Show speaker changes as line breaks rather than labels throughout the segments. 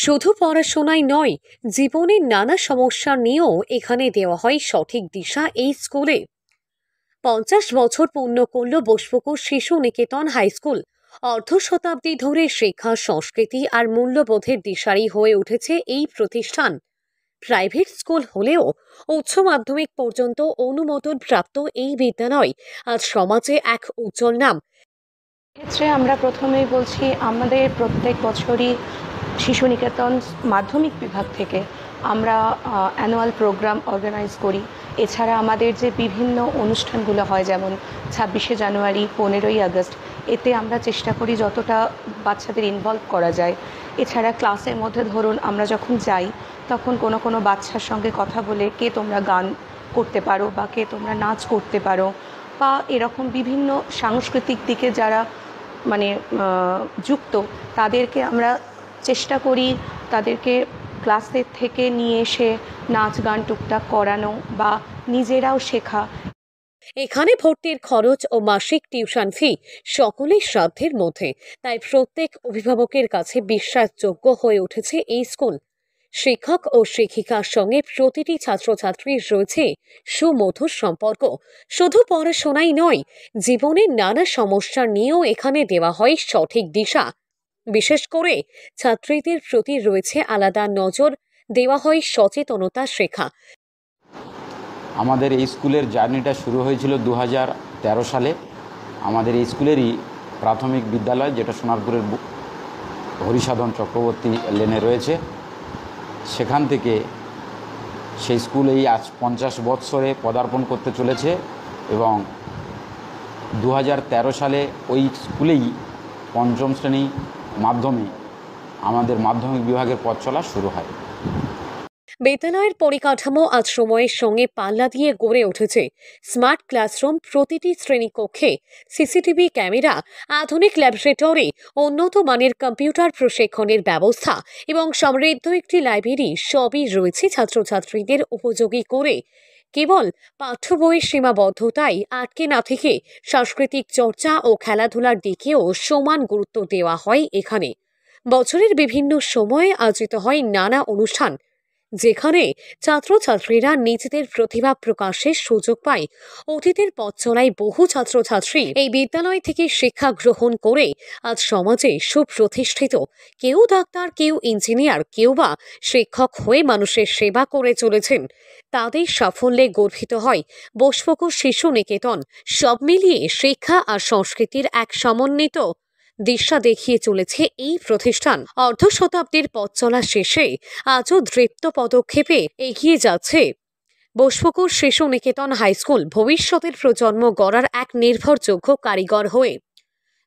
শুধু পড়াশোনাই নয়, জীবনের নানা সমস্যা নিয়েও এখানে দেওয়া হয় সঠিক দিশা এই স্কুলে। 50 বছর পূর্ণ করল বসপুকুর শিশু নিকেতন হাই স্কুল। অর্ধ শতাব্দী ধরে শিক্ষা, সংস্কৃতি আর মূল্যবোধের দিশারি হয়ে উঠেছে এই প্রতিষ্ঠান। প্রাইভেট স্কুল হলেও উচ্চ মাধ্যমিক পর্যন্ত অনুমোদন প্রাপ্ত এই বিদ্যালয় আজ সমাজে এক উজ্জ্বল নাম।
ক্ষেত্রে আমরা প্রথমেই বলছি, আমাদের প্রত্যেক বছরই শিশু নিকেতন মাধ্যমিক বিভাগ থেকে আমরা অ্যানুয়াল প্রোগ্রাম অর্গানাইজ করি। এছাড়া আমাদের যে বিভিন্ন অনুষ্ঠানগুলো হয়, যেমন 26শে জানুয়ারি, 15ই আগস্ট, এতে আমরা চেষ্টা করি যতটা বাচ্চাদের ইনভলভ করা যায়। এছাড়া ক্লাসের মধ্যে ধরুন আমরা যখন যাই তখন কোনো বাচ্চার সঙ্গে কথা বলে, কে তোমরা গান করতে পারো বা কে তোমরা নাচ করতে পারো, বা এরকম বিভিন্ন সাংস্কৃতিক দিকে যারা যুক্ত, তাদেরকে আমরা চেষ্টা করি তাদেরকে ক্লাসের থেকে নিয়ে এসে নাচ গান টুকটাক করানো বা নিজেরাও শেখা।
এখানে ভর্তির খরচ ও মাসিক টিউশন ফি সকলেই সাধ্যের মধ্যে, তাই প্রত্যেক অভিভাবকের কাছে বিশ্বাসযোগ্য হয়ে উঠেছে এই স্কুল। শিক্ষক ও শিক্ষিকার সঙ্গে প্রতিটি ছাত্রছাত্রীর রয়েছে সুমধুর সম্পর্ক। শুধু পড়াশোনাই নয়, জীবনের নানা সমস্যা নিয়েও এখানে দেওয়া হয় সঠিক দিশা। বিশেষ করে ছাত্রীদের প্রতি রয়েছে আলাদা নজর, দেওয়া হয় সচেতনতা শেখা।
আমাদের এই স্কুলের জার্নিটা শুরু হয়েছিল 2013 সালে। আমাদের এই স্কুলেরই প্রাথমিক বিদ্যালয়, যেটা সোনারপুরের হরিসাধন চক্রবর্তী লেনে রয়েছে, সেখান থেকে সেই স্কুলেই আজ 50 বৎসরে পদার্পণ করতে চলেছে। এবং 2013 সালে ওই স্কুলেই পঞ্চম শ্রেণী মাধ্যমে আমাদের মাধ্যমিক বিভাগের পথ চলা শুরু হয়।
বিদ্যালয়ের পরিকাঠামো আজ সময়ের সঙ্গে পাল্লা দিয়ে গড়ে উঠেছে। স্মার্ট ক্লাসরুম, প্রতিটি শ্রেণীকক্ষে সিসিটিভি ক্যামেরা, আধুনিক ল্যাবরেটরি, উন্নত মানের কম্পিউটার প্রশিক্ষণের ব্যবস্থা এবং সমৃদ্ধ একটি লাইব্রেরি সবই রয়েছে ছাত্রছাত্রীদের উপযোগী করে। কেবল পাঠ্য বইয়ের সীমাবদ্ধতায় আটকে না থেকে সাংস্কৃতিক চর্চা ও খেলাধুলার দিকেও সমান গুরুত্ব দেওয়া হয় এখানে। বছরের বিভিন্ন সময়ে আয়োজিত হয় নানা অনুষ্ঠান, যেখানে ছাত্রছাত্রীরা নিজেদের প্রতিভা প্রকাশের সুযোগ পায়। অতীতের পথ চলায় বহু ছাত্রছাত্রী এই বিদ্যালয় থেকে শিক্ষা গ্রহণ করে আজ সমাজে সুপ্রতিষ্ঠিত। কেউ ডাক্তার, কেউ ইঞ্জিনিয়ার, কেউ বা শিক্ষক হয়ে মানুষের সেবা করে চলেছেন। তাদের সাফল্যে গর্বিত হয় বসপুকুর শিশু নিকেতন। সব মিলিয়ে শিক্ষা আর সংস্কৃতির এক সমন্বিত দিশা দেখিয়ে চলেছে এই প্রতিষ্ঠান। অর্ধ শতাব্দীর পথ চলা শেষে আজও দৃপ্ত পদক্ষেপে এগিয়ে যাচ্ছে বসপুকুর শিশু নিকেতন হাই স্কুল, ভবিষ্যতের প্রজন্ম গড়ার এক নির্ভরযোগ্য কারিগর হয়ে।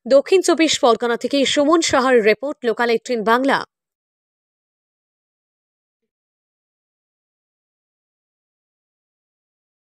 দক্ষিণ 24 পরগনা থেকে সুমন সাহার রিপোর্ট, লোকাল 18 বাংলা।